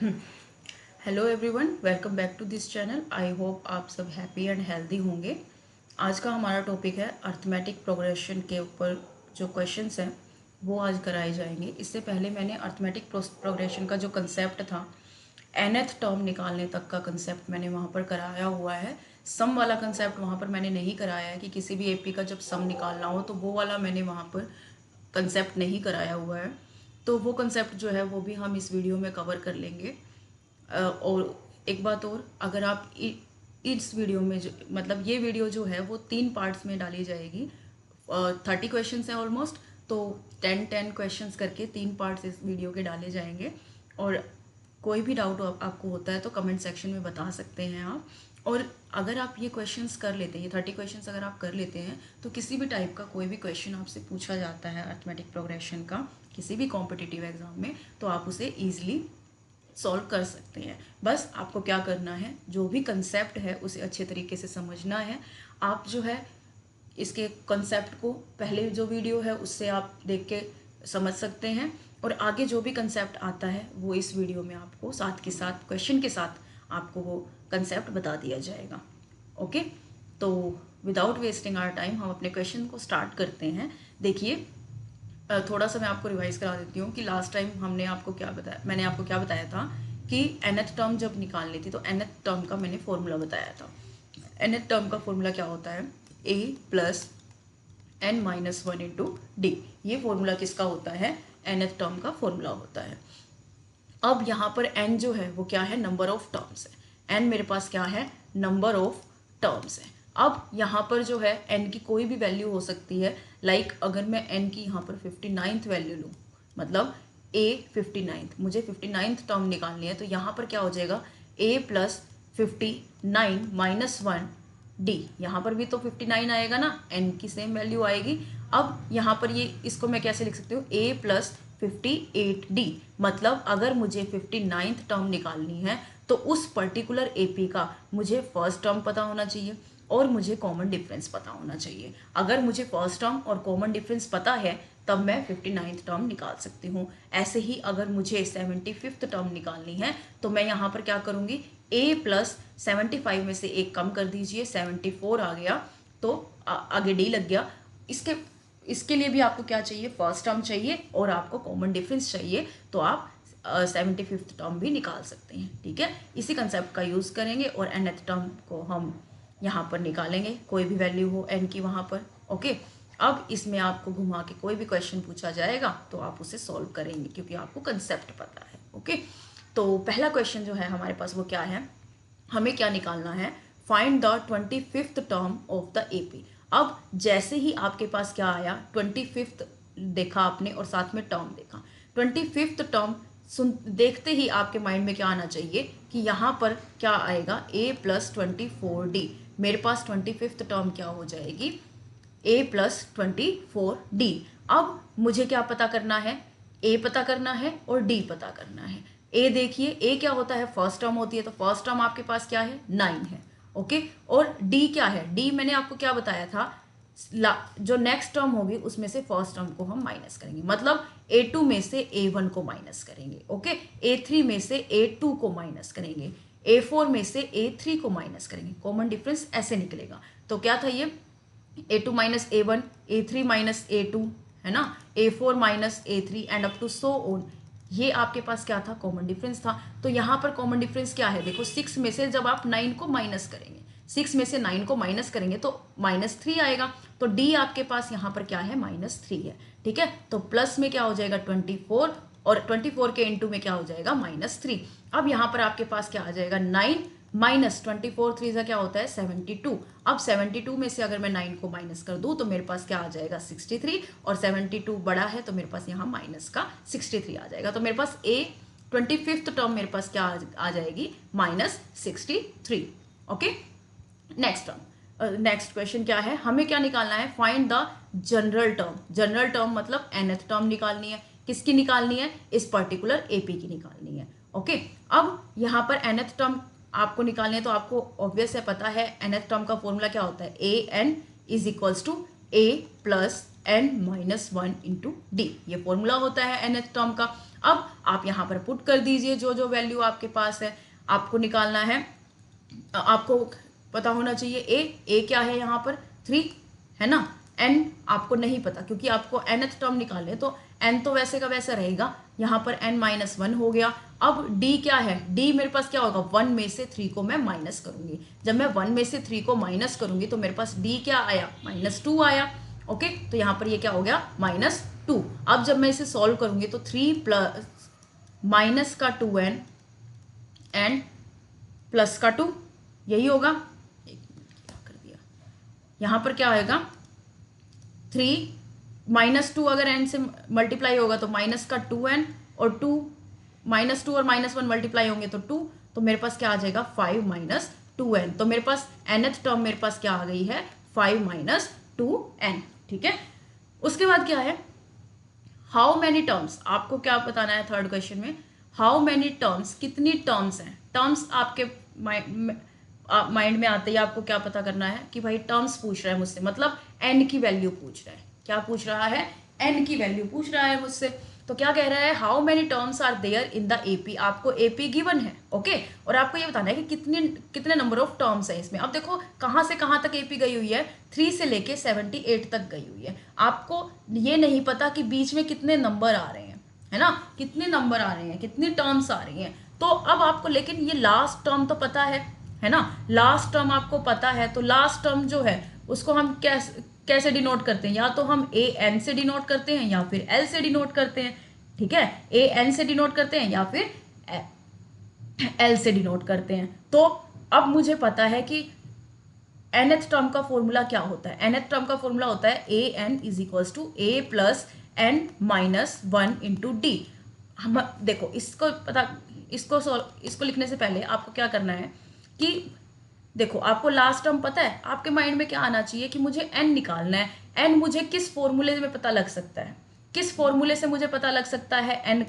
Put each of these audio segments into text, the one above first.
Hello everyone, welcome back to this channel. I hope आप सब happy and healthy होंगे। आज का हमारा टॉपिक है अर्थमेटिक प्रोग्रेशन के ऊपर जो क्वेश्चंस हैं वो आज कराए जाएंगे। इससे पहले मैंने अर्थमेटिक प्रोग्रेशन का जो कंसेप्ट था, nth टर्म निकालने तक का कंसेप्ट मैंने वहाँ पर कराया हुआ है। सम वाला कंसेप्ट वहाँ पर मैंने नहीं कराया है कि किसी भी एपी का जब सम निकालना हो तो वो वाला मैंने वहाँ पर कंसेप्ट नहीं कराया हुआ है। तो वो कंसेप्ट जो है वो भी हम इस वीडियो में कवर कर लेंगे। और एक बात और, अगर आप इस वीडियो में जो मतलब ये वीडियो जो है वो 3 पार्ट्स में डाली जाएगी। 30 क्वेश्चन है ऑलमोस्ट, तो 10 क्वेश्चंस करके 3 पार्ट्स इस वीडियो के डाले जाएंगे। और कोई भी डाउट आपको होता है तो कमेंट सेक्शन में बता सकते हैं आप। और अगर आप ये क्वेश्चंस कर लेते हैं, ये 30 क्वेश्चंस अगर आप कर लेते हैं तो किसी भी टाइप का कोई भी क्वेश्चन आपसे पूछा जाता है अर्थमेटिक प्रोग्रेशन का किसी भी कॉम्पिटिटिव एग्जाम में, तो आप उसे ईजिली सॉल्व कर सकते हैं। बस आपको क्या करना है, जो भी कंसेप्ट है उसे अच्छे तरीके से समझना है। आप जो है इसके कंसेप्ट को पहले जो वीडियो है उससे आप देख के समझ सकते हैं, और आगे जो भी कंसेप्ट आता है वो इस वीडियो में आपको साथ के साथ क्वेश्चन के साथ आपको वो कंसेप्ट बता दिया जाएगा। ओके, तो विदाउट वेस्टिंग आवर टाइम हम अपने क्वेश्चन को स्टार्ट करते हैं। देखिए, थोड़ा सा मैं आपको रिवाइज करा देती हूँ कि लास्ट टाइम मैंने आपको क्या बताया था कि nth टर्म जब निकालनी थी तो nth टर्म का मैंने फॉर्मूला बताया था। nth टर्म का फॉर्मूला क्या होता है, a plus n minus 1 into d. ये फॉर्मूला किसका होता है, nth टर्म का फॉर्मूला होता है। अब यहाँ पर n जो है वो क्या है, नंबर ऑफ टर्म्स है। n मेरे पास क्या है, नंबर ऑफ टर्म्स है। अब यहाँ पर जो है n की कोई भी वैल्यू हो सकती है। लाइक अगर मैं n की यहाँ पर 59th वैल्यू लूँ, मतलब a 59th, मुझे 59th टर्म निकालनी है, तो यहाँ पर क्या हो जाएगा, a प्लस 59 माइनस 1 डी। यहाँ पर भी तो 59 आएगा ना, n की सेम वैल्यू आएगी। अब यहाँ पर ये इसको मैं कैसे लिख सकती हूँ, a प्लस 58d। मतलब अगर मुझे 59th टर्म निकालनी है तो उस पर्टिकुलर एपी का मुझे फर्स्ट टर्म पता होना चाहिए और मुझे कॉमन डिफरेंस पता होना चाहिए। अगर मुझे फर्स्ट टर्म और कॉमन डिफरेंस पता है तब मैं 59th टर्म निकाल सकती हूँ। ऐसे ही अगर मुझे 75th टर्म निकालनी है तो मैं यहाँ पर क्या करूँगी, a प्लस 75 में से एक कम कर दीजिए, 74 आ गया, तो आगे d लग गया। इसके लिए भी आपको क्या चाहिए, फर्स्ट टर्म चाहिए और आपको कॉमन डिफरेंस चाहिए, तो आप 75th टर्म भी निकाल सकते हैं। ठीक है, इसी कंसेप्ट का यूज़ करेंगे और nth टर्म को हम यहाँ पर निकालेंगे, कोई भी वैल्यू हो n की वहाँ पर। ओके, अब इसमें आपको घुमा के कोई भी क्वेश्चन पूछा जाएगा तो आप उसे सॉल्व करेंगे क्योंकि आपको कंसेप्ट पता है। ओके, तो पहला क्वेश्चन जो है हमारे पास वो क्या है, हमें क्या निकालना है, find the 25th term of the AP. अब जैसे ही आपके पास क्या आया, 25th देखा आपने और साथ में टर्म देखा, 25th टर्म सुन देखते ही आपके माइंड में क्या आना चाहिए कि यहाँ पर क्या आएगा, a प्लस 24d। मेरे पास 25th टर्म क्या हो जाएगी, a प्लस 24d। अब मुझे क्या पता करना है, a पता करना है और d पता करना है। a देखिए, a क्या होता है, फर्स्ट टर्म होती है, तो फर्स्ट टर्म आपके पास क्या है, 9 है। ओके, और d क्या है, d मैंने आपको क्या बताया था, जो नेक्स्ट टर्म होगी उसमें से फर्स्ट टर्म को हम माइनस करेंगे, मतलब a2 में से a1 को माइनस करेंगे। ओके, a3 में से a2 को माइनस करेंगे, a4 में से a3 को माइनस करेंगे, कॉमन डिफरेंस ऐसे निकलेगा। तो क्या था ये, a2 minus a1, a3 minus a2, है ना, a4 minus a3 and up to so on. ये आपके पास क्या था, कॉमन डिफरेंस था। तो यहाँ पर कॉमन डिफरेंस क्या है, देखो 6 में से जब आप 9 को माइनस करेंगे, 6 में से 9 को माइनस करेंगे तो -3 आएगा। तो d आपके पास यहाँ पर क्या है, -3 है। ठीक है, तो प्लस में क्या हो जाएगा 24, और 24 के इंटू में क्या हो जाएगा, -3। अब यहाँ पर आपके पास क्या आ जाएगा, 9 माइनस 24, 3 का क्या होता है 72। अब 72 में से अगर मैं 9 को माइनस कर दूं तो मेरे पास क्या आ जाएगा 63, और 72 बड़ा है तो मेरे पास यहाँ माइनस का 63 आ जाएगा। तो मेरे पास 25th टर्म मेरे पास क्या आ जाएगी, -63। Okay, next term, next question क्या है, हमें क्या निकालना है, find the general term. General term मतलब nth टर्म निकालनी है, किसकी निकालनी है, इस पर्टिकुलर एपी की निकालनी है। ओके, अब यहाँ पर nth टर्म आपको निकालनी है तो आपको ऑब्वियस है, पता है nth टर्म का फॉर्मूला क्या होता है, an is equals to a plus n minus one into d, ये फॉर्मूला होता है nth टर्म का। अब आप यहाँ पर पुट कर दीजिए जो जो वैल्यू आपके पास है, आपको निकालना है, आपको पता होना चाहिए ए क्या है यहाँ पर 3 है ना, n आपको नहीं पता क्योंकि आपको nth टर्म निकालने, तो n तो वैसे का वैसा रहेगा, यहाँ पर n माइनस वन हो गया। अब d क्या है, d मेरे पास क्या होगा, 1 में से 3 को मैं माइनस करूंगी, जब मैं 1 में से 3 को माइनस करूंगी तो मेरे पास d क्या आया, -2 आया। ओके, तो यहाँ पर ये क्या हो गया, -2। अब जब मैं इसे सॉल्व करूंगी तो 3 प्लस माइनस का 2n एंड प्लस का 2, यही होगा। एक मिनट क्या कर दिया, यहाँ पर क्या होगा, 3 -2 अगर n से मल्टीप्लाई होगा तो माइनस का 2n, और 2 -2 और -1 मल्टीप्लाई होंगे तो 2, तो मेरे पास क्या आ जाएगा 5 माइनस 2n। तो मेरे पास nth टर्म मेरे पास क्या आ गई है, 5 माइनस 2n। ठीक है, उसके बाद क्या है, हाउ मैनी टर्म्स, आपको क्या बताना है थर्ड क्वेश्चन में, हाउ मैनी टर्म्स, कितनी टर्म्स हैं। टर्म्स आपके माइंड में आते ही आपको क्या पता करना है कि भाई टर्म्स पूछ रहा है मुझसे, मतलब n की वैल्यू पूछ रहा है। क्या पूछ रहा है, n की वैल्यू पूछ रहा है मुझसे। तो क्या कह रहा है, how many terms are there in the AP, आपको एपी गिवन है। ओके, और आपको ये बताना है कि कितने नंबर ऑफ टर्म्स है इसमें। अब देखो कहाँ से कहाँ तक एपी गई हुई है, 3 से लेके 78 तक गई हुई है। आपको ये नहीं पता कि बीच में कितने नंबर आ रहे हैं, है ना, कितने नंबर आ रहे हैं, कितनी टर्म्स आ रही हैं। तो अब आपको, लेकिन ये लास्ट टर्म तो पता है ना, लास्ट टर्म आपको पता है, तो लास्ट टर्म जो है उसको हम कैसे डिनोट करते हैं, या तो हम ए एन से डिनोट करते हैं या फिर एल से डिनोट करते हैं। ठीक है, ए एन से डिनोट करते हैं या फिर एल से डिनोट करते हैं। तो अब मुझे पता है कि nth टर्म का फॉर्मूला क्या होता है, nth टर्म का फॉर्मूला होता है A N is equals to A plus N minus one into D. हम देखो इसको पता, इसको लिखने से पहले आपको क्या करना है कि देखो आपको लास्ट टर्म पता है, आपके माइंड में क्या आना चाहिए कि मुझे n निकालना है। n मुझे किस फॉर्मूले में पता लग सकता है, किस फॉर्मूले से मुझे पता लग सकता है n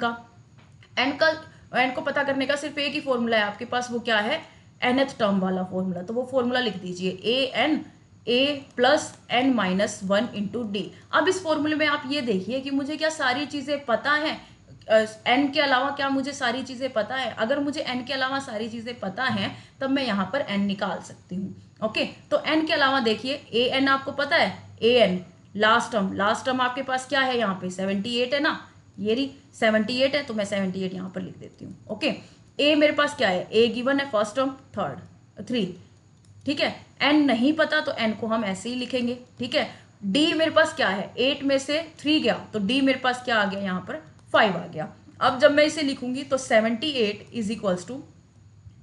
को पता करने का सिर्फ एक ही फॉर्मूला है आपके पास, वो क्या है, nth टर्म वाला फॉर्मूला। तो वो फॉर्मूला लिख दीजिए, A N A plus N minus one into D. अब इस फॉर्मूले में आप ये देखिए कि मुझे क्या सारी चीज़ें पता है, n के अलावा क्या मुझे सारी चीज़ें पता है। अगर मुझे n के अलावा सारी चीज़ें पता हैं तब मैं यहाँ पर n निकाल सकती हूँ। ओके, तो n के अलावा देखिए ए एन आपको पता है, ए एन लास्ट टर्म आपके पास क्या है, यहाँ पे 78 है ना, ये रही 78 है, तो मैं 78 यहाँ पर लिख देती हूँ। ओके, ए मेरे पास क्या है, ए गिवन है फर्स्ट टर्म, 3। ठीक है, n नहीं पता तो n को हम ऐसे ही लिखेंगे। ठीक है, d मेरे पास क्या है, 8 में से 3 गया तो d मेरे पास क्या आ गया, यहाँ पर 5 आ गया। अब जब मैं इसे लिखूंगी तो 78 इज इक्वल्स टू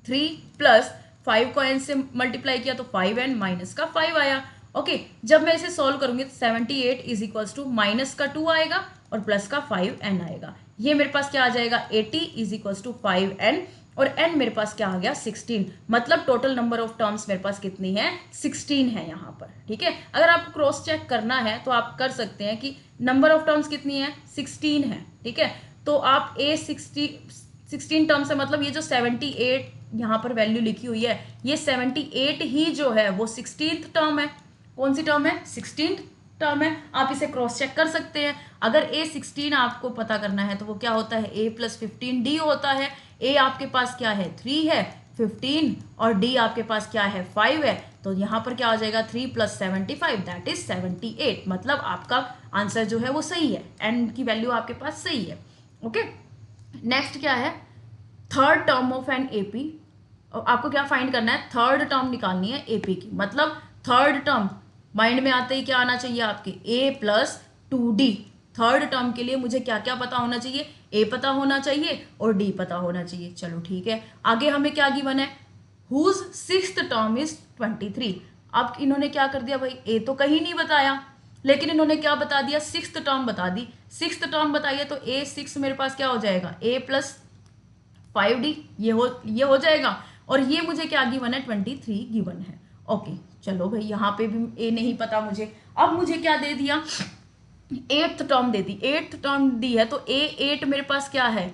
3 प्लस 5 को n से मल्टीप्लाई किया तो 5n माइनस का 5 आया। ओके, जब मैं इसे सॉल्व करूंगी तो 78 इज इक्वल्स टू माइनस का 2 आएगा और प्लस का 5n आएगा। ये मेरे पास क्या आ जाएगा, 80 इज इक्वल्स टू 5n, और n मेरे पास क्या आ गया, 16। मतलब टोटल नंबर ऑफ टर्म्स मेरे पास कितनी है, 16 है यहाँ पर। ठीक है, अगर आपको क्रॉस चेक करना है तो आप कर सकते हैं कि नंबर ऑफ टर्म्स कितनी है, 16 है। ठीक है, तो आप 16 टर्म्स है, मतलब ये जो 78 यहाँ पर वैल्यू लिखी हुई है, ये 78 ही जो है वो 16th टर्म है। कौन सी टर्म है, 16th टर्म है। आप इसे क्रॉस चेक कर सकते हैं। अगर A16 आपको पता करना है तो वो क्या होता है, A प्लस 15D होता है। A आपके पास क्या है, 3 है, 15, और D आपके पास क्या है, 5 है। तो यहाँ पर क्या हो जाएगा, 3 प्लस 75 दैट इज 78। मतलब आपका आंसर जो है वो सही है, n की वैल्यू आपके पास सही है। ओके, नेक्स्ट क्या है, third term of an AP. आपको क्या फाइंड करना है, थर्ड टर्म निकालनी है एपी की। मतलब थर्ड टर्म माइंड में आते ही क्या आना चाहिए आपके, ए प्लस 2d। थर्ड टर्म के लिए मुझे क्या क्या पता होना चाहिए, ए पता होना चाहिए और डी पता होना चाहिए। चलो ठीक है, आगे हमें क्या गिवन है, हुज सिक्स्थ टर्म इज 23। अब इन्होंने क्या कर दिया भाई, ए तो कहीं नहीं बताया, लेकिन इन्होंने क्या बता दिया, सिक्स्थ टर्म बता दी। सिक्स्थ टर्म बताइए तो ए 6 मेरे पास क्या हो जाएगा, ए प्लस 5d, ये हो जाएगा। और ये मुझे क्या गिवन है, 23 गिवन है। ओके, चलो भाई यहाँ पे भी ए नहीं पता मुझे। अब मुझे क्या दे दिया, 8th टर्म दे दी, 8th टर्म दी है तो ए 8 मेरे पास क्या है,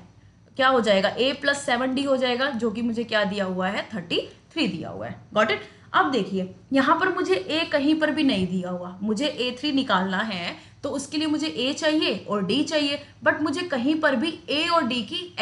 क्या हो जाएगा, a प्लस 7d हो जाएगा, जो कि मुझे क्या दिया हुआ है, 33 दिया हुआ है। Got it. अब देखिए यहाँ पर मुझे ए कहीं पर भी नहीं दिया हुआ, मुझे A3 निकालना है तो उसके लिए मुझे ए चाहिए और डी चाहिए, बट मुझे कहीं पर भी ए और डी की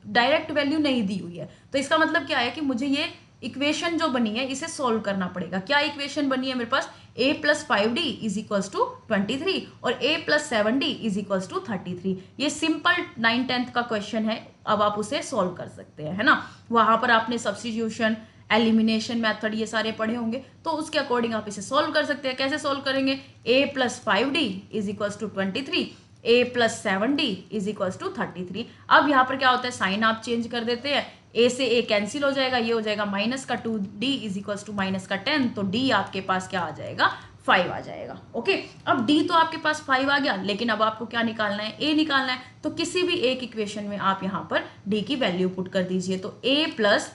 डायरेक्ट वैल्यू नहीं दी हुई है। तो इसका मतलब क्या है कि मुझे ये इक्वेशन जो बनी है इसे सॉल्व करना पड़ेगा। क्या इक्वेशन बनी है मेरे पास, a plus 5d is equals to 23 और a plus 7d is equals to 33। ये सिंपल 9th का क्वेश्चन है, अब आप उसे सॉल्व कर सकते हैं, है ना। वहां पर आपने सब्स्टिट्यूशन, एलिमिनेशन मेथड ये सारे पढ़े होंगे, तो उसके अकॉर्डिंग आप इसे सॉल्व कर सकते हैं। कैसे सॉल्व करेंगे, a plus 5d is equals to 23, a plus 7d is equals to 33। अब यहाँ पर क्या होता है, साइन आप चेंज कर देते हैं, a से a कैंसिल हो जाएगा, ये हो जाएगा माइनस का 2d is equals to minus का 10, तो d आपके पास क्या आ जाएगा, 5 आ जाएगा। ओके, अब d तो आपके पास 5 आ गया, लेकिन अब आपको क्या निकालना है, a निकालना है। तो किसी भी एक इक्वेशन में आप यहाँ पर d की वैल्यू पुट कर दीजिए, तो a प्लस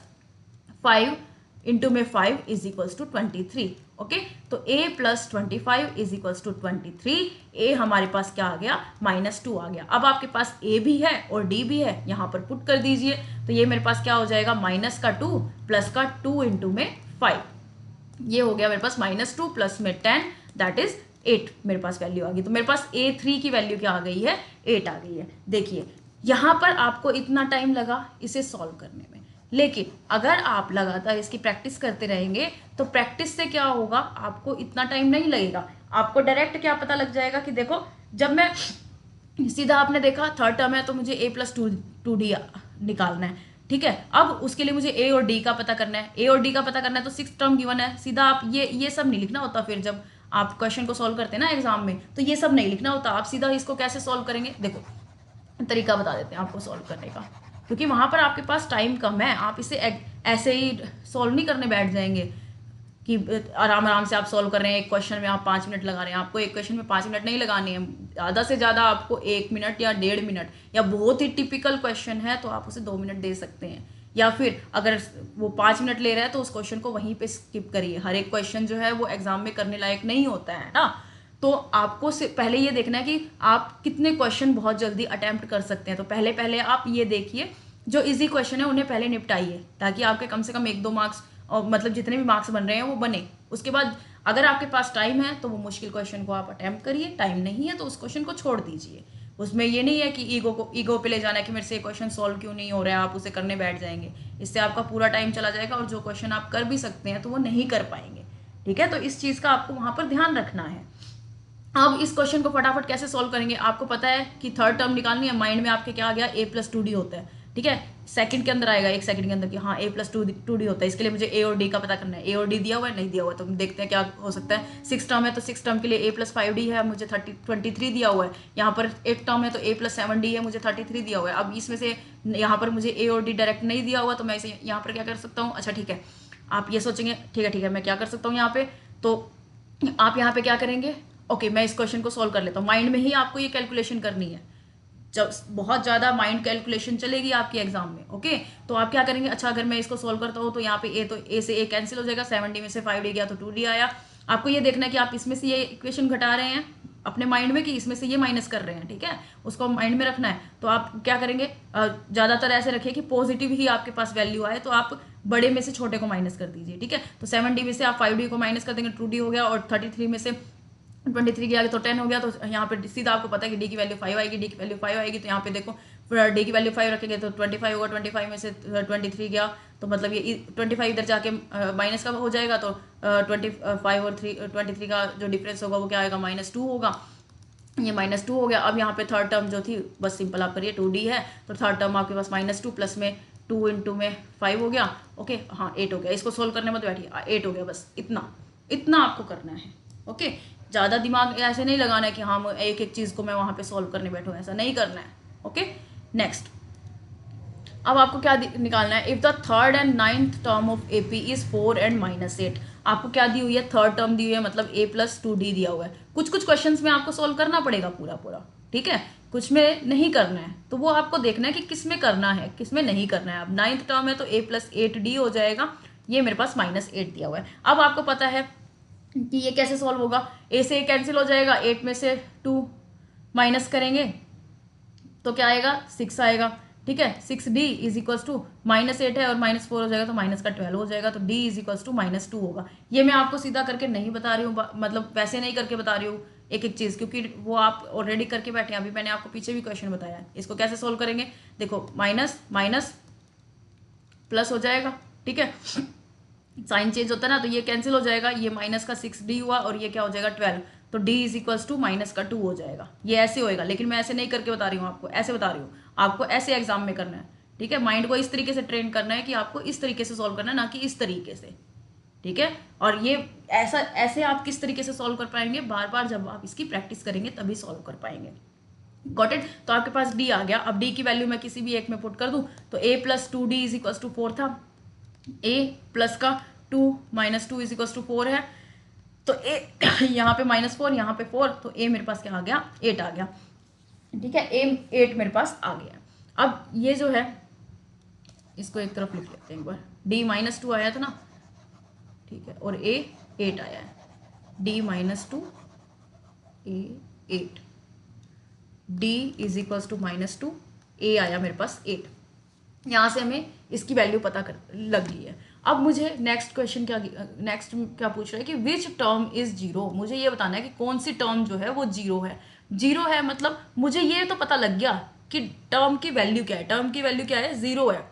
5 इंटू में 5 इज इक्वल्स टू 23। ओके, तो a plus 25 is equals to 23, a हमारे पास क्या आ गया, -2 आ गया। अब आपके पास a भी है और d भी है, यहाँ पर पुट कर दीजिए, तो ये मेरे पास क्या हो जाएगा, -2 प्लस का 2 इंटू में 5, ये हो गया मेरे पास -2 प्लस में 10, दैट इज 8 मेरे पास वैल्यू आ गई। तो मेरे पास A3 की वैल्यू क्या आ गई है, 8 आ गई है। देखिए यहाँ पर आपको इतना टाइम लगा इसे सॉल्व करने में, लेकिन अगर आप लगातार इसकी प्रैक्टिस करते रहेंगे तो प्रैक्टिस से क्या होगा, आपको इतना टाइम नहीं लगेगा, आपको डायरेक्ट क्या पता लग जाएगा कि देखो जब मैं सीधा आपने देखा थर्ड टर्म है तो मुझे a प्लस 2d निकालना है, ठीक है। अब उसके लिए मुझे a और d का पता करना है, a और d का पता करना है तो 6th टर्म गिवन है, सीधा आप ये सब नहीं लिखना होता। फिर जब आप क्वेश्चन को सॉल्व करते हैं ना एग्जाम में, तो ये सब नहीं लिखना होता, आप सीधा इसको कैसे सॉल्व करेंगे, देखो तरीका बता देते हैं आपको सॉल्व करने का, क्योंकि वहां पर आपके पास टाइम कम है, आप इसे ऐसे ही सॉल्व नहीं करने बैठ जाएंगे कि आराम आराम से आप सॉल्व कर रहे हैं, एक क्वेश्चन में आप 5 मिनट लगा रहे हैं। आपको एक क्वेश्चन में 5 मिनट नहीं लगाने हैं, ज़्यादा से ज़्यादा आपको 1 मिनट या 1.5 मिनट, या बहुत ही टिपिकल क्वेश्चन है तो आप उसे 2 मिनट दे सकते हैं, या फिर अगर वो 5 मिनट ले रहा है तो उस क्वेश्चन को वहीं पे स्किप करिए। हर एक क्वेश्चन जो है वो एग्जाम में करने लायक नहीं होता है ना, तो आपको पहले ये देखना है कि आप कितने क्वेश्चन बहुत जल्दी अटैम्प्ट कर सकते हैं। तो पहले आप ये देखिए जो इजी क्वेश्चन है उन्हें पहले निपटाइए, ताकि आपके कम से कम 1-2 मार्क्स, और मतलब जितने भी मार्क्स बन रहे हैं वो बने। उसके बाद अगर आपके पास टाइम है तो वो मुश्किल क्वेश्चन को आप अटैम्प्ट करिए, टाइम नहीं है तो उस क्वेश्चन को छोड़ दीजिए। उसमें ये नहीं है कि ईगो पे ले जाना है कि मेरे से क्वेश्चन सॉल्व क्यों नहीं हो रहा है, आप उसे करने बैठ जाएंगे, इससे आपका पूरा टाइम चला जाएगा और जो क्वेश्चन आप कर भी सकते हैं तो वो नहीं कर पाएंगे, ठीक है। तो इस चीज़ का आपको वहाँ पर ध्यान रखना है। अब इस क्वेश्चन को फटाफट कैसे सॉल्व करेंगे, आपको पता है कि थर्ड टर्म निकालनी है, माइंड में आपके क्या आ गया, a प्लस 2d होता है, ठीक है। सेकंड के अंदर आएगा, 1 सेकंड के अंदर कि हाँ a प्लस 2d होता है, इसके लिए मुझे a और d का पता करना है। a और d दिया हुआ है, नहीं दिया हुआ है, तो हम देखते हैं क्या हो सकता है। 6 टर्म है तो 6 टर्म के लिए a प्लस 5d है, मुझे 23 दिया हुआ है। यहाँ पर 1 टर्म है तो a प्लस 7d है, मुझे 33 दिया हुआ है। अब इसमें से यहाँ पर मुझे a और d डायरेक्ट नहीं दिया हुआ, तो मैं इसे यहाँ पर क्या कर सकता हूँ, अच्छा ठीक है, आप ये सोचेंगे ठीक है मैं क्या कर सकता हूँ यहाँ पे, तो आप यहाँ पे क्या करेंगे, ओके मैं इस क्वेश्चन को सॉल्व कर लेता हूँ। माइंड में ही आपको ये कैलकुलेशन करनी है, जब बहुत ज़्यादा माइंड कैलकुलेशन चलेगी आपके एग्जाम में, ओके। तो आप क्या करेंगे, अच्छा अगर मैं इसको सॉल्व करता हूँ तो यहाँ पे ए से ए कैंसिल हो जाएगा, 7d में से 5d गया तो 2d आया। आपको ये देखना है कि आप इसमें से ये इक्वेशन घटा रहे हैं अपने माइंड में कि इसमें से ये माइनस कर रहे हैं, ठीक है, उसको माइंड में रखना है। तो आप क्या करेंगे, ज़्यादातर ऐसे रखिए कि पॉजिटिव ही आपके पास वैल्यू आए, तो आप बड़े में से छोटे को माइनस कर दीजिए, ठीक है। तो 7d में से आप 5d को माइनस कर देंगे, 2d हो गया, और 33 में से 23 गया तो 10 हो गया। तो यहाँ पे सीधा आपको पता है कि डी की वैल्यू 5 आएगी, डी की वैल्यू 5 आएगी, तो यहाँ पे देखो डी की वैल्यू 5 रखेंगे तो 25 होगा, 25 में से 23 गया तो मतलब ये 25 इधर जाके माइनस का हो जाएगा, तो 25 और 23 का जो डिफरेंस होगा वो क्या आएगा, -2 होगा, ये -2 हो गया। अब यहाँ पे थर्ड टर्म जो थी बस सिंपल आप करिए, 2d है तो थर्ड टर्म आपके पास -2 प्लस में 2 इंटू में 5 हो गया, ओके हाँ 8 हो गया। इसको सोल्व करने में तो बैठिए 8 हो गया, बस इतना आपको करना है, ओके। ज़्यादा दिमाग ऐसे नहीं लगाना है कि हाँ एक एक चीज़ को मैं वहाँ पे सॉल्व करने बैठूँ, ऐसा नहीं करना है, ओके। नेक्स्ट, अब आपको क्या निकालना है, if the third and 9th term of AP is 4 and -8। आपको क्या दी हुई है, थर्ड टर्म दी हुई है, मतलब a प्लस 2d दिया हुआ है। कुछ क्वेश्चंस में आपको सॉल्व करना पड़ेगा पूरा, ठीक है, कुछ में नहीं करना है, तो वो आपको देखना है कि किस में करना है किस में नहीं करना है। अब 9th टर्म है तो a प्लस 8d हो जाएगा, ये मेरे पास -8 दिया हुआ है। अब आपको पता है कि ये कैसे सॉल्व होगा, a से a कैंसिल हो जाएगा, 8 में से 2 माइनस करेंगे तो क्या आएगा, 6 आएगा, ठीक है। 6d इज इक्वल्स टू -8 है और -4 हो जाएगा तो -12 हो जाएगा, तो d इज इक्वल्स टू -2 होगा। ये मैं आपको सीधा करके नहीं बता रही हूँ, मतलब वैसे नहीं करके बता रही हूँ एक एक चीज़, क्योंकि वो आप ऑलरेडी करके बैठे हैं। अभी मैंने आपको पीछे भी क्वेश्चन बताया है। इसको कैसे सोल्व करेंगे, देखो माइनस माइनस प्लस हो जाएगा, ठीक है। साइन चेंज होता है ना, तो ये कैंसिल हो जाएगा, ये माइनस का 6d हुआ और ये क्या हो जाएगा 12, तो d इज इक्वल्स टू -2 हो जाएगा। ये ऐसे होएगा, लेकिन मैं ऐसे नहीं करके बता रही हूँ आपको, ऐसे बता रही हूँ आपको, ऐसे एग्जाम में करना है, ठीक है। माइंड को इस तरीके से ट्रेन करना है कि आपको इस तरीके से सॉल्व करना है, ना कि इस तरीके से, ठीक है। और ये ऐसा ऐसे आप किस तरीके से सॉल्व कर पाएंगे, बार बार जब आप इसकी प्रैक्टिस करेंगे तभी सॉल्व कर पाएंगे। Got it. तो आपके पास d आ गया। अब d की वैल्यू मैं किसी भी एक में पुट कर दूं, तो a plus 2d is equals to 4 था, a प्लस का 2 -2 इज इक्वल्स टू 4 है, तो a यहाँ पे -4, यहाँ पे 4, तो a मेरे पास क्या आ गया, 8 आ गया, ठीक है। a 8 मेरे पास आ गया। अब ये जो है इसको एक तरफ लिख लेते हैं एक बार, d -2 आया था ना, ठीक है, और a 8 आया है, d -2 a 8, d is equals to -2, a आया मेरे पास 8। यहाँ से हमें इसकी वैल्यू पता कर लग गई है। अब मुझे नेक्स्ट क्वेश्चन क्या पूछ रहा है कि विच टर्म इज जीरो। मुझे ये बताना है कि कौन सी टर्म जो है वो जीरो है। जीरो है मतलब मुझे ये तो पता लग गया कि टर्म की वैल्यू क्या है, टर्म की वैल्यू क्या है, जीरो है।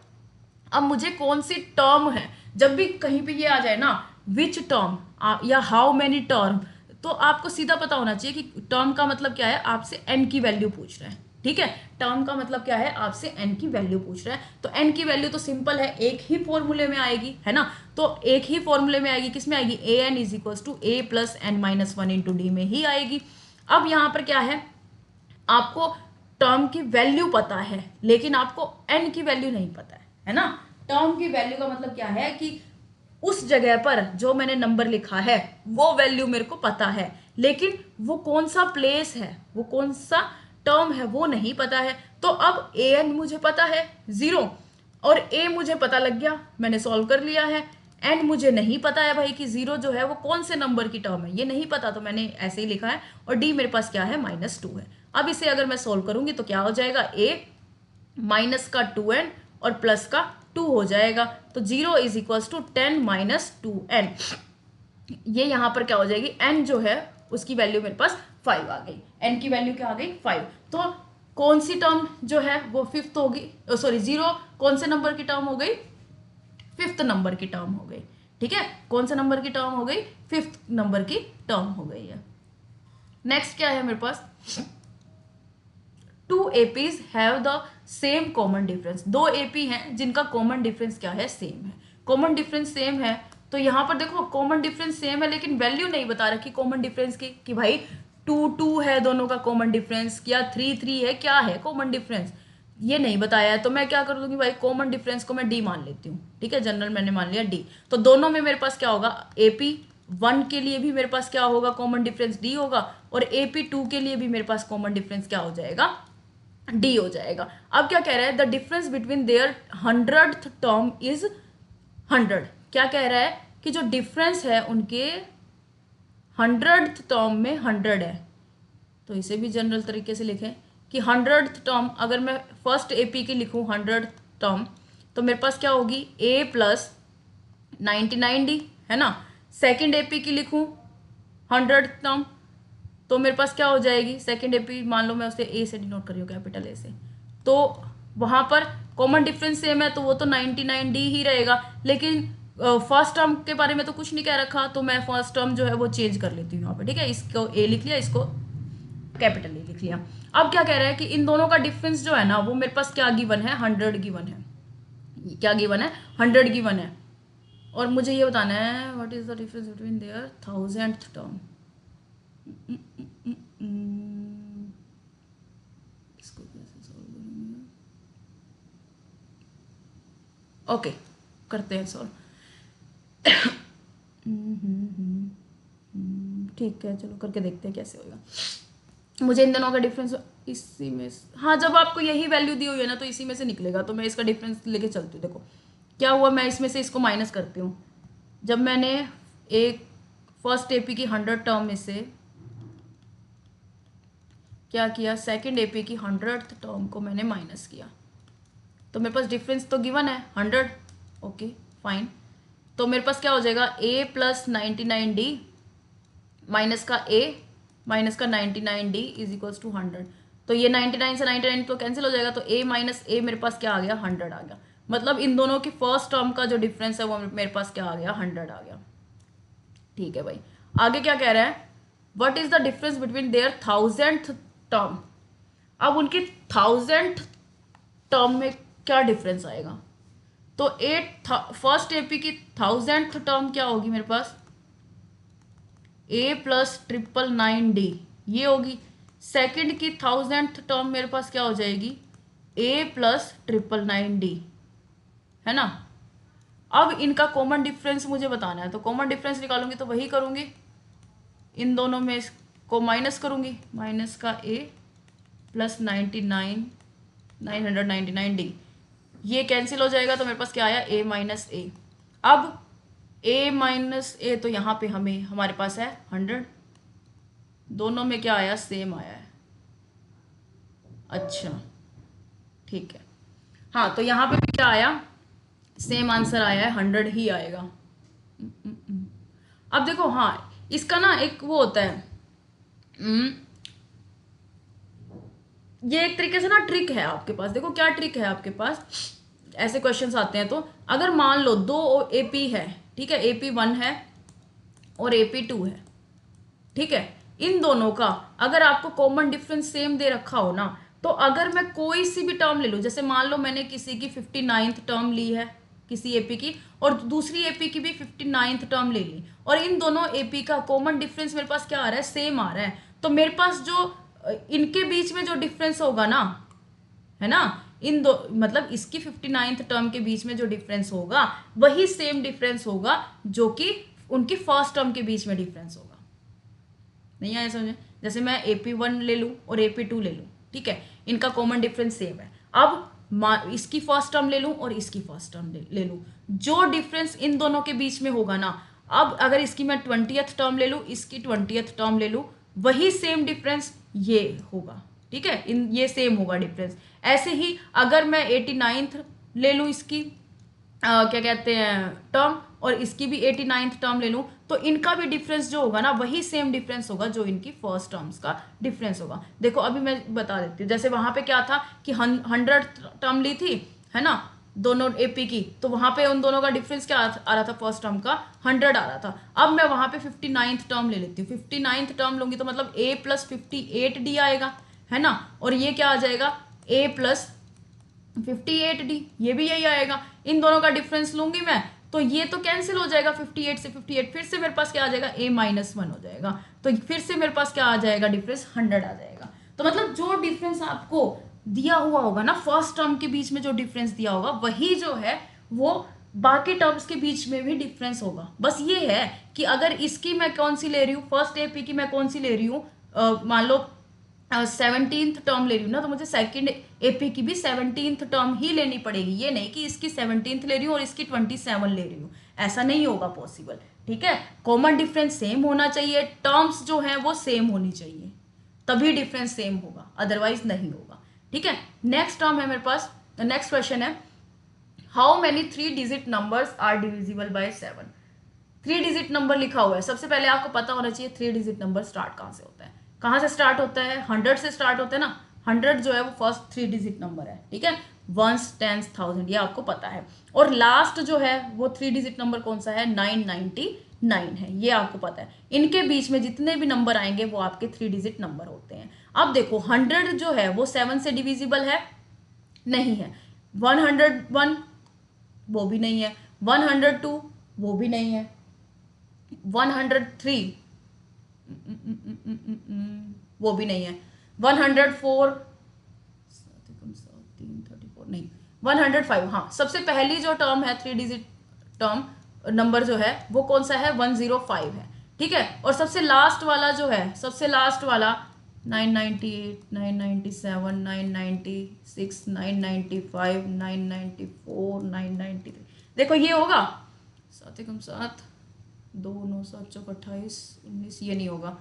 अब मुझे कौन सी टर्म है, जब भी कहीं पे ये आ जाए ना विच टर्म या हाउ मैनी टर्म, तो आपको सीधा पता होना चाहिए कि टर्म का मतलब क्या है, आपसे n की वैल्यू पूछ रहा है, ठीक है। टर्म का मतलब क्या है, आपसे n की वैल्यू पूछ रहा है, तो n की वैल्यू तो सिंपल है, एक ही फॉर्मूले में आएगी, है ना। तो एक ही फॉर्मूले में आएगी, किस में आएगी, an is equals to a plus n-1 into d में ही आएगी। अब यहाँ पर क्या है, आपको टर्म की वैल्यू पता है लेकिन आपको n की वैल्यू नहीं पता है ना। टर्म की वैल्यू का मतलब क्या है कि उस जगह पर जो मैंने नंबर लिखा है वो वैल्यू मेरे को पता है, लेकिन वो कौन सा प्लेस है, वो कौन सा टर्म है वो नहीं पता है। तो अब an मुझे पता है 0, और a मुझे पता लग गया, मैंने सॉल्व कर लिया है। n मुझे नहीं पता है भाई कि 0 जो है वो कौन से नंबर की टर्म है, ये नहीं पता, तो मैंने ऐसे ही लिखा है। और d मेरे पास क्या है, -2 है। अब इसे अगर मैं सॉल्व करूंगी तो क्या हो जाएगा, a माइनस का 2n और प्लस का 2 हो जाएगा, तो 0 इज इक्वल्स टू 10 - 2n। ये यहाँ पर क्या हो जाएगी, n जो है उसकी वैल्यू मेरे पास 5 आ गई, n की वैल्यू क्या आ गई, 5। तो कौन सी टर्म जो है वो फिफ्थ होगी, सॉरी 0 कौन से नंबर की टर्म हो गई, फिफ्थ नंबर की टर्म हो गई, ठीक है। कौन से नंबर की टर्म हो गई, फिफ्थ नंबर की टर्म हो गई है। नेक्स्ट क्या है मेरे पास, 2 APs have the same common difference. 2 AP हैं जिनका कॉमन डिफरेंस क्या है, सेम है। कॉमन डिफरेंस सेम है, तो यहाँ पर देखो कॉमन डिफरेंस सेम है लेकिन वैल्यू नहीं बता रखी कॉमन डिफरेंस की, कि भाई 2 है दोनों का कॉमन डिफरेंस, या 3 है, क्या है कॉमन डिफरेंस, ये नहीं बताया है। तो मैं क्या कर दूंगी भाई, कॉमन डिफरेंस को मैं D मान लेती हूँ, ठीक है, जनरल मैंने मान लिया D। तो दोनों में मेरे पास क्या होगा, AP1 के लिए भी मेरे पास क्या होगा, कॉमन डिफरेंस D होगा, और AP2 के लिए भी मेरे पास कॉमन डिफरेंस क्या हो जाएगा, D हो जाएगा। अब क्या कह रहा है, the difference between their 100th term is 100। क्या कह रहा है कि जो डिफरेंस है उनके 100th टर्म में 100 है। तो इसे भी जनरल तरीके से लिखें कि 100th टर्म, अगर मैं फर्स्ट AP की लिखूं 100th टर्म, तो मेरे पास क्या होगी, A प्लस 99D, है ना। सेकेंड AP की लिखूं 100th टर्म, तो मेरे पास क्या हो जाएगी, सेकेंड AP मान लो मैं उसे A से डिनोट कर रही हूँ, कैपिटल A से, तो वहाँ पर कॉमन डिफरेंस सेम है तो वो तो 99D ही रहेगा। लेकिन फर्स्ट टर्म के बारे में तो कुछ नहीं कह रखा, तो मैं फर्स्ट टर्म जो है वो चेंज कर लेती हूँ यहाँ पे, ठीक है। इसको A लिख लिया, इसको कैपिटल A लिख लिया। अब क्या कह रहा है कि इन दोनों का डिफरेंस जो है ना वो मेरे पास क्या गिवन है, 100 गिवन है। क्या गिवन है, 100 गिवन है। और मुझे ये बताना है what is the difference between their 1000th term. इसको कैसे सॉल्व करेंगे, ओके करते हैं सॉल्व। ठीक है, चलो करके देखते हैं कैसे होगा। मुझे इन दोनों का डिफरेंस इसी में, हाँ जब आपको यही वैल्यू दी हुई है ना तो इसी में से निकलेगा, तो मैं इसका डिफरेंस लेके चलती हूँ। देखो क्या हुआ, मैं इसमें से इसको माइनस करती हूँ। जब मैंने एक फर्स्ट AP की 100 टर्म में से क्या किया, सेकंड AP की 100th टर्म को मैंने माइनस किया, तो मेरे पास डिफरेंस तो गिवन है 100। Okay fine. तो मेरे पास क्या हो जाएगा, a प्लस 99d माइनस का a माइनस का 99d इज इक्वल्स टू 100। तो ये 99 से 99 तो कैंसिल हो जाएगा, तो a माइनस a मेरे पास क्या आ गया, 100 आ गया। मतलब इन दोनों की फर्स्ट टर्म का जो डिफरेंस है वो मेरे पास क्या आ गया, 100 आ गया। ठीक है भाई, आगे क्या कह रहा है, what is the difference between their 1000th term. अब उनकी 1000th टर्म में क्या डिफरेंस आएगा, तो फर्स्ट एपी की 1000th टर्म क्या होगी मेरे पास, a प्लस 999d ये होगी। सेकंड की 1000th टर्म मेरे पास क्या हो जाएगी, a प्लस 999d, है ना। अब इनका कॉमन डिफरेंस मुझे बताना है, तो कॉमन डिफरेंस निकालूंगी तो वही करूंगी, इन दोनों में को माइनस करूंगी, माइनस का a प्लस 999d ये कैंसिल हो जाएगा, तो मेरे पास क्या आया, a माइनस a। अब a माइनस a तो यहाँ पे हमारे पास है 100, दोनों में क्या आया, सेम आया है। अच्छा ठीक है, हाँ तो यहाँ पे भी क्या आया, सेम आंसर आया है, 100 ही आएगा। अब देखो, हाँ इसका ना एक वो होता है, ये एक तरीके से ना ट्रिक है आपके पास। देखो क्या ट्रिक है आपके पास, ऐसे क्वेश्चंस आते हैं तो अगर मान लो दो एपी है, ठीक है, AP1 है और AP2 है, ठीक है, इन दोनों का अगर आपको कॉमन डिफरेंस सेम दे रखा हो ना, तो अगर मैं कोई सी भी टर्म ले लूँ, जैसे मान लो मैंने किसी की 59th टर्म ली है किसी एपी की, और दूसरी एपी की भी 59th टर्म ले ली, और इन दोनों एपी का कॉमन डिफरेंस मेरे पास क्या आ रहा है, सेम आ रहा है, तो मेरे पास जो इनके बीच में जो डिफरेंस होगा ना, है ना, इन दो मतलब इसकी 59th टर्म के बीच में जो डिफरेंस होगा वही सेम डिफरेंस होगा जो कि उनकी फर्स्ट टर्म के बीच में डिफरेंस होगा। नहीं आया समझे, जैसे मैं AP1 ले लूँ और AP2 ले लूँ, ठीक है, इनका कॉमन डिफरेंस सेम है। अब इसकी फर्स्ट टर्म ले लूँ और इसकी फर्स्ट टर्म ले लूँ, जो डिफरेंस इन दोनों के बीच में होगा ना, अब अगर इसकी मैं 20th टर्म ले लूँ, इसकी 20th टर्म ले लूँ, वही सेम डिफरेंस ये होगा, ठीक है, इन ये सेम होगा डिफरेंस। ऐसे ही अगर मैं 89th ले लूँ इसकी क्या कहते हैं टर्म, और इसकी भी 89th टर्म ले लूँ, तो इनका भी डिफरेंस जो होगा ना वही सेम डिफरेंस होगा जो इनकी फर्स्ट टर्म्स का डिफरेंस होगा। देखो अभी मैं बता देती हूँ, जैसे वहाँ पे क्या था कि 100 टर्म ली थी, है ना, दोनों एपी की, तो वहाँ पे उन दोनों का डिफरेंस क्या आ रहा था, फर्स्ट टर्म का 100 आ रहा था। अब मैं वहाँ पे 59th टर्म ले लेती हूँ, 59th टर्म लूँगी तो मतलब a प्लस 58d आएगा, है ना, और ये क्या आ जाएगा, a प्लस 58d ये भी यही आएगा। इन दोनों का डिफरेंस लूंगी मैं, तो ये तो कैंसिल हो जाएगा, 58 से 58 फिर से मेरे पास क्या आ जाएगा, a माइनस 1 हो जाएगा, तो फिर से मेरे पास क्या आ जाएगा, डिफरेंस 100 आ जाएगा। तो मतलब जो डिफरेंस आपको दिया हुआ होगा ना, फर्स्ट टर्म के बीच में जो डिफरेंस दिया होगा वही जो है वो बाकी टर्म्स के बीच में भी डिफरेंस होगा। बस ये है कि अगर इसकी मैं कौन सी ले रही हूँ, फर्स्ट एपी की मैं कौन सी ले रही हूँ, मान लो 17th टर्म ले रही हूँ ना, तो मुझे सेकंड एपी की भी 17th टर्म ही लेनी पड़ेगी, ये नहीं कि इसकी 17th ले रही हूँ और इसकी 27 ले रही हूँ, ऐसा नहीं होगा पॉसिबल, ठीक है। कॉमन डिफरेंस सेम होना चाहिए, टर्म्स जो है वो सेम होनी चाहिए, तभी डिफरेंस सेम होगा, अदरवाइज नहीं होगा, ठीक है। नेक्स्ट टर्म है मेरे पास, नेक्स्ट क्वेश्चन है, how many 3 digit numbers are divisible by 7। 3 digit number लिखा हुआ है, सबसे पहले आपको पता होना चाहिए 3 डिजिट नंबर स्टार्ट कहाँ से होता है, कहाँ से स्टार्ट होता है, 100 से स्टार्ट होता है ना, 100 जो है वो फर्स्ट 3 डिजिट नंबर है, ठीक है, वंस टेंस थाउजेंड ये आपको पता है, और लास्ट जो है वो 3 डिजिट नंबर कौन सा है, 999 है, ये आपको पता है। इनके बीच में जितने भी नंबर आएंगे वो आपके 3 डिजिट नंबर होते हैं। अब देखो 100 जो है वो 7 से डिविजिबल है, नहीं है, 101 वो भी नहीं है, 102 वो भी नहीं है, 103 वो भी नहीं है, 104 नहीं, 105 हाँ, सबसे पहली जो टर्म है 3 डिजिट टर्म नंबर जो है वो कौन सा है, 105 है, ठीक है, और सबसे लास्ट वाला जो है, सबसे लास्ट वाला 998 997 996 995 994 993, देखो ये होगा 7 एकम 7 2 9 7 चौक 28 19, ये नहीं होगा,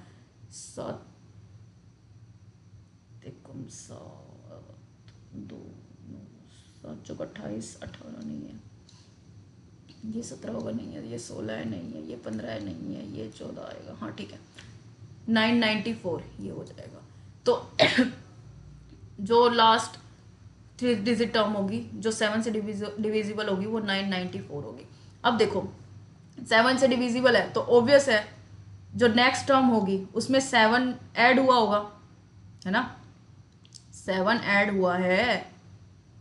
7 एकम 7 2 9 7 चौक 28, 18 नहीं है, ये 17 होगा नहीं है, ये 16 है नहीं है, ये 15 है नहीं है, ये 14 आएगा, हाँ ठीक है 994 ये हो जाएगा। तो जो लास्ट 3 डिजिट टर्म होगी जो 7 से डिविजिबल होगी वो 994 होगी। अब देखो 7 से डिविजिबल है तो ऑब्वियस है जो नेक्स्ट टर्म होगी उसमें 7 ऐड हुआ होगा, है ना, 7 ऐड हुआ है।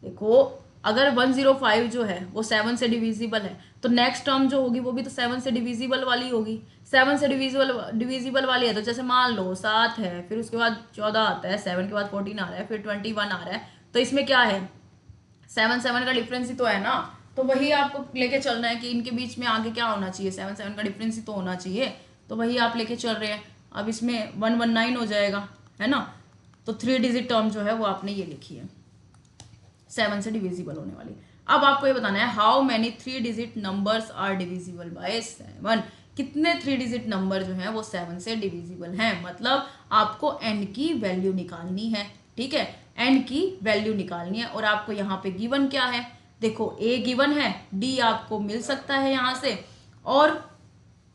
देखो अगर 105 जो है वो 7 से डिविजिबल है तो नेक्स्ट टर्म जो होगी वो भी तो 7 से डिविजिबल वाली होगी। 7 से डिविजिबल वाली है तो जैसे मान लो 7 है, फिर उसके बाद 14 आता है, 7 के बाद 14 आ रहा है, फिर 21 आ रहा है, तो इसमें क्या है 7 का डिफरेंस ही तो है ना। तो वही आपको लेके चलना है कि इनके बीच में आगे क्या होना चाहिए, 7 का डिफरेंस ही तो होना चाहिए, तो वही आप लेके चल रहे हैं। अब इसमें 119 हो जाएगा, है ना। तो 3 डिजिट टर्म जो है वो आपने ये लिखी है 7 से डिविजिबल होने वाली। अब आपको ये बताना है how many 3 digit numbers are divisible by 7। कितने 3 डिजिट नंबर जो हैं वो 7 से डिविजिबल हैं, मतलब आपको n की वैल्यू निकालनी है, ठीक है, n की वैल्यू निकालनी है। और आपको यहाँ पे गिवन क्या है, देखो a गिवन है, d आपको मिल सकता है यहाँ से, और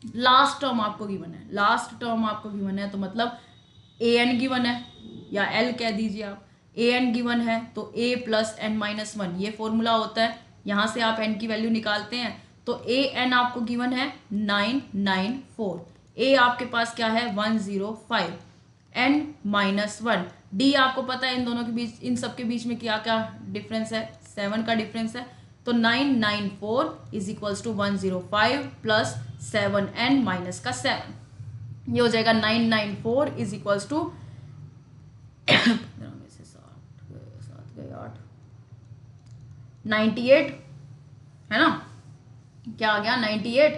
लास्ट टर्म आपको गिवन है, लास्ट टर्म आपको गिवन है तो मतलब an गिवन है या l कह दीजिए आप, an गिवन है तो a प्लस n माइनस 1 ये फॉर्मूला होता है, यहाँ से आप n की वैल्यू निकालते हैं। तो an आपको गिवन है 994, a आपके पास क्या है 105, n माइनस 1, d आपको पता है इन दोनों के बीच, इन सब के बीच में क्या क्या डिफरेंस है, 7 का डिफरेंस है। तो 994 is equals to 105 plus 7n minus का 7, ये हो जाएगा 994 इज इक्वल्स टू 98, है ना, क्या आ गया 98।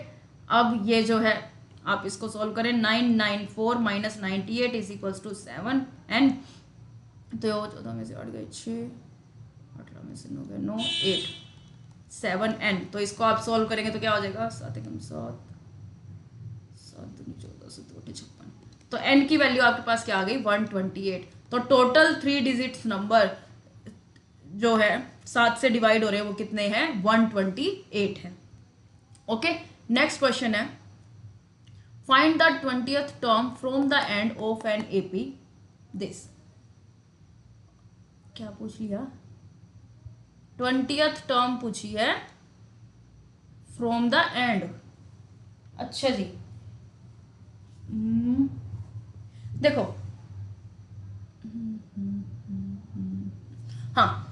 अब ये जो है आप इसको सॉल्व करें, 994 minus 98 is equals to 7n, तो 14 में से 8 गए 6, 18 में से 9 गए 9, 8, 7n। तो इसको आप सॉल्व करेंगे तो क्या हो जाएगा 7 एकम 7, 7 दूनी 14, 7 2 56, तो n की वैल्यू आपके पास क्या आ गई 128। तो टोटल 3 डिजिट नंबर जो है 7 से डिवाइड हो रहे हैं वो कितने हैं 128 है। ओके, नेक्स्ट क्वेश्चन है find the 20th term from the end of an AP this. क्या पूछ लिया, 20th टर्म पूछी है फ्रॉम द एंड। अच्छा जी, देखो हाँ,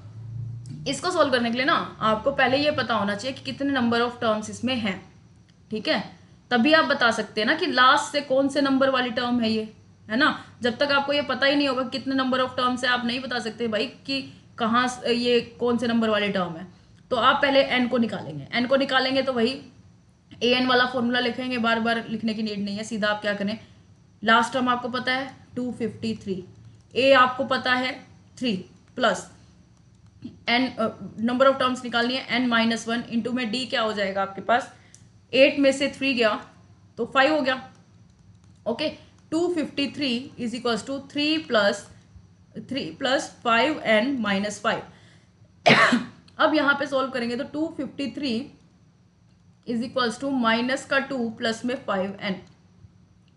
इसको सोल्व करने के लिए ना आपको पहले ये पता होना चाहिए कि कितने नंबर ऑफ टर्म्स इसमें हैं, ठीक है, तभी आप बता सकते हैं ना कि लास्ट से कौन से नंबर वाली टर्म है ये, है ना। जब तक आपको ये पता ही नहीं होगा कितने नंबर ऑफ टर्म्स है, आप नहीं बता सकते भाई कि कहाँ ये कौन से नंबर वाली टर्म है। तो आप पहले n को निकालेंगे, n को निकालेंगे तो वही an वाला फॉर्मूला लिखेंगे, बार बार लिखने की नीड नहीं है, सीधा आप क्या करें, लास्ट टर्म आपको पता है 253, a आपको पता है 3 plus n number of terms निकालनी है n माइनस 1 इंटू में d क्या हो जाएगा आपके पास, 8 में से 3 गया तो 5 हो गया। Okay, 253 is equals to 3 plus 5n minus 5। अब यहाँ पे सॉल्व करेंगे तो 253 इज इक्वल्स टू माइनस का 2 प्लस में 5n,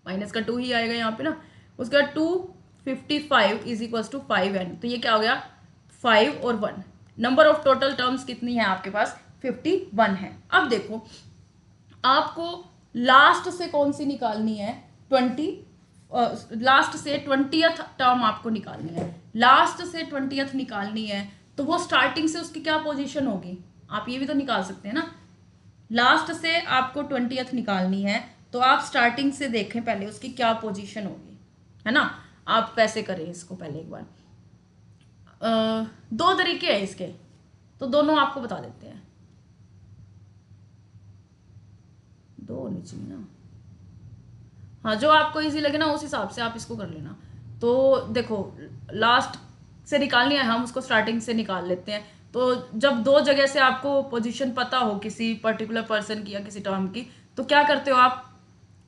माइनस का 2 ही आएगा यहाँ पे ना, उसका 255 इज इक्वल्स टू 5n, तो ये क्या हो गया 5 और 1। नंबर ऑफ टोटल टर्म्स कितनी है आपके पास 51 है। अब देखो आपको लास्ट से कौन सी निकालनी है 20, लास्ट से 20th टर्म आपको निकालनी है, लास्ट से 20th निकालनी है तो वो स्टार्टिंग से उसकी क्या पोजीशन होगी, आप ये भी तो निकाल सकते हैं ना। लास्ट से आपको 20th निकालनी है तो आप स्टार्टिंग से देखें पहले उसकी क्या पोजीशन होगी, है ना। आप कैसे करें इसको पहले एक बार, 2 तरीके हैं इसके, तो दोनों आपको बता देते हैं, 2 होनी चाहिए ना, हाँ जो आपको इजी लगे ना उस हिसाब से आप इसको कर लेना। तो देखो लास्ट से निकालनी है, हम उसको स्टार्टिंग से निकाल लेते हैं। तो जब 2 जगह से आपको पोजीशन पता हो किसी पर्टिकुलर पर्सन की या किसी टर्म की, तो क्या करते हो आप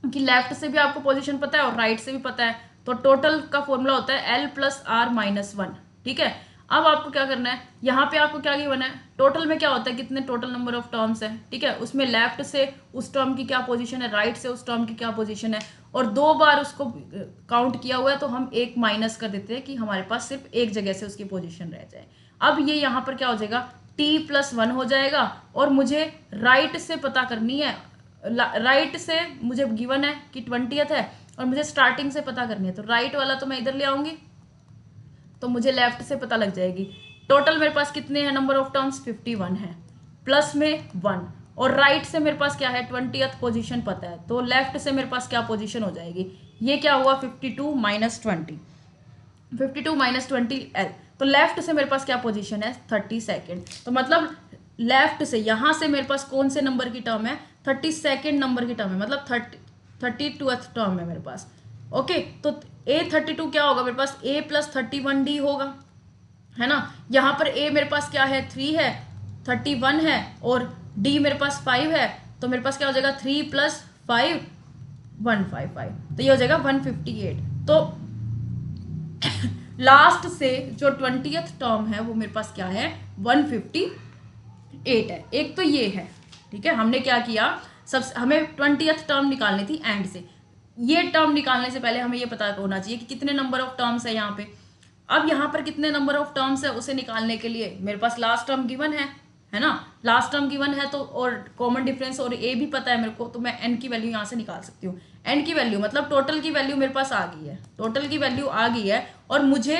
कि लेफ्ट से भी आपको पोजीशन पता है और राइट से भी पता है, तो टोटल का फॉर्मूला होता है l प्लस आर माइनस 1, ठीक है। अब आपको क्या करना है, यहाँ पे आपको क्या गिवन है, टोटल में क्या होता है, कितने टोटल नंबर ऑफ टर्म्स है, ठीक है, उसमें लेफ्ट से उस टर्म की क्या पोजीशन है, राइट से उस टर्म की क्या पोजीशन है, और 2 बार उसको काउंट किया हुआ है तो हम एक माइनस कर देते हैं कि हमारे पास सिर्फ एक जगह से उसकी पोजीशन रह जाए। अब ये यहाँ पर क्या हो जाएगा, t+1 हो जाएगा, और मुझे राइट से पता करनी है, राइट से मुझे गिवन है कि 20th है और मुझे स्टार्टिंग से पता करनी है, तो राइट वाला तो मैं इधर ले आऊंगी तो मुझे लेफ्ट से पता लग जाएगी। टोटल मेरे पास कितने हैं नंबर ऑफ टर्म्स, 51 है, प्लस में 1, और राइट से मेरे पास क्या है, 20th पोजीशन पता है, तो लेफ्ट से मेरे पास क्या पोजीशन हो जाएगी, ये क्या हुआ 52 माइनस 20, 52 माइनस 20 L, तो लेफ्ट से मेरे पास क्या पोजीशन है, 32nd, तो मतलब लेफ्ट से यहाँ से मेरे पास कौन से नंबर की टर्म है, 32nd नंबर की टर्म है, मतलब 32th टर्म है मेरे पास। ओके, तो A32 क्या होगा मेरे पास, A+31D होगा, है ना। यहाँ पर A मेरे पास क्या है, 3 है, 31 है, और D मेरे पास 5 है, तो मेरे पास क्या हो जाएगा 3 + 5 155, तो ये हो जाएगा 158। तो लास्ट से जो 20th टर्म है वो मेरे पास क्या है, 158 है। एक तो ये है, ठीक है, हमने क्या किया, हमें 20th टर्म निकालनी थी एंड से, ये टर्म निकालने से पहले हमें ये पता होना चाहिए कि कितने नंबर ऑफ टर्म्स है यहाँ पे। अब यहाँ पर कितने नंबर ऑफ टर्म्स है उसे निकालने के लिए मेरे पास लास्ट टर्म गिवन है ना, लास्ट टर्म गिवन है, तो और कॉमन डिफरेंस और ए भी पता है मेरे को, तो मैं एन की वैल्यू यहाँ से निकाल सकती हूँ। एन की वैल्यू मतलब टोटल की वैल्यू मेरे पास आ गई है, टोटल की वैल्यू आ गई है, और मुझे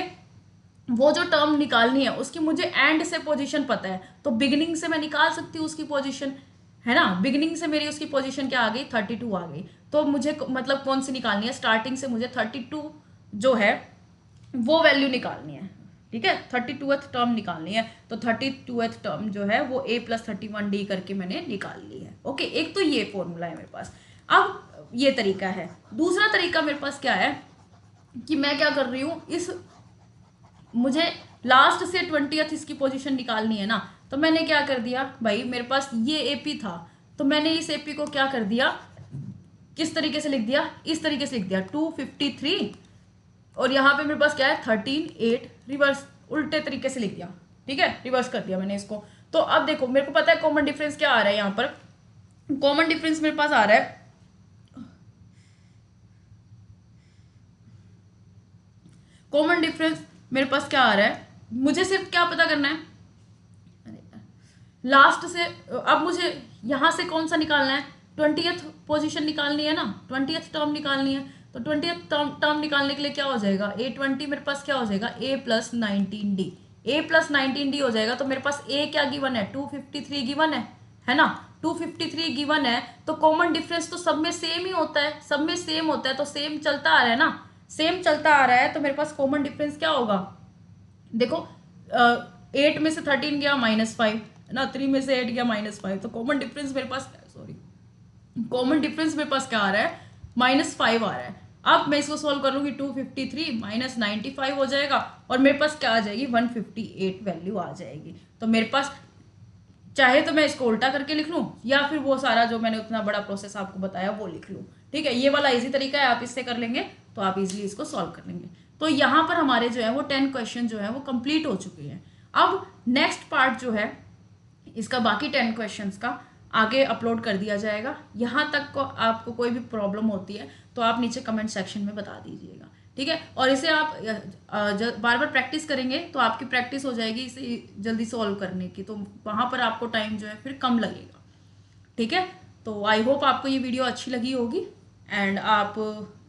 वो जो टर्म निकालनी है उसकी मुझे एंड से पोजीशन पता है, तो बिगिनिंग से मैं निकाल सकती हूँ उसकी पोजीशन, है ना। बिगिनिंग से मेरी उसकी पोजीशन क्या आ गई, 32 आ गई, तो मुझे मतलब कौन सी निकालनी है, स्टार्टिंग से मुझे 32 जो है वो वैल्यू निकालनी है, ठीक है, 32th टर्म निकालनी है, तो 32th टर्म जो है वो A+31D करके मैंने निकाल ली है। ओके, एक तो ये फॉर्मूला है मेरे पास। अब ये तरीका है, दूसरा तरीका मेरे पास क्या है कि मैं क्या कर रही हूँ, इस मुझे लास्ट से 20th इसकी पोजीशन निकालनी है ना, तो मैंने क्या कर दिया भाई, मेरे पास ये AP था, तो मैंने इस AP को क्या कर दिया, किस तरीके से लिख दिया, इस तरीके से लिख दिया 253, और यहाँ पे मेरे पास क्या है 13 8, रिवर्स उल्टे तरीके से लिख दिया, ठीक है, रिवर्स कर दिया मैंने इसको। तो अब देखो मेरे को पता है कॉमन डिफरेंस क्या आ रहा है, यहाँ पर कॉमन डिफरेंस मेरे पास आ रहा है, कॉमन डिफरेंस मेरे पास क्या आ रहा है, मुझे सिर्फ क्या पता करना है, लास्ट से, अब मुझे यहाँ से कौन सा निकालना है, 20th पोजीशन निकालनी है ना, 20th टर्म निकालनी है, तो 20th टर्म निकालने के लिए क्या हो जाएगा, A20 मेरे पास क्या हो जाएगा, A+19D, A+19D हो जाएगा, तो मेरे पास A क्या गिवन है, 253 गिवन है ना, 253 गिवन है, तो कॉमन डिफरेंस तो सब में सेम ही होता है, सब में सेम होता है, तो सेम चलता आ रहा है ना, सेम चलता आ रहा है, तो मेरे पास कॉमन डिफरेंस क्या होगा, देखो 8 में से 13 गया -5 ना, 3 में से 8 गया -5, तो कॉमन डिफरेंस मेरे पास, सॉरी, कॉमन डिफरेंस मेरे पास क्या आ रहा है, -5 आ रहा है। अब मैं इसको सॉल्व कर लूँगी, 253 माइनस 95 हो जाएगा, और मेरे पास क्या आ जाएगी, 158 वैल्यू आ जाएगी। तो मेरे पास चाहे तो मैं इसको उल्टा करके लिख लूँ, या फिर वो सारा जो मैंने उतना बड़ा प्रोसेस आपको बताया वो लिख लूँ, ठीक है, ये वाला इजी तरीका है, आप इससे कर लेंगे तो आप इजीली इसको सॉल्व कर लेंगे। तो यहाँ पर हमारे जो है वो 10 क्वेश्चन जो है वो कंप्लीट हो चुके हैं। अब नेक्स्ट पार्ट जो है इसका, बाकी 10 क्वेश्चंस का आगे अपलोड कर दिया जाएगा। यहाँ तक को आपको कोई भी प्रॉब्लम होती है तो आप नीचे कमेंट सेक्शन में बता दीजिएगा, ठीक है, और इसे आप बार बार प्रैक्टिस करेंगे तो आपकी प्रैक्टिस हो जाएगी इसे जल्दी सॉल्व करने की, तो वहाँ पर आपको टाइम जो है फिर कम लगेगा, ठीक है। तो आई होप आपको ये वीडियो अच्छी लगी होगी, एंड आप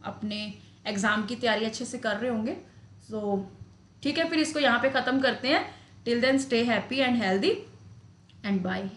अपने एग्ज़ाम की तैयारी अच्छे से कर रहे होंगे। सो ठीक है, फिर इसको यहाँ पे ख़त्म करते हैं। Till then stay happy and healthy and bye.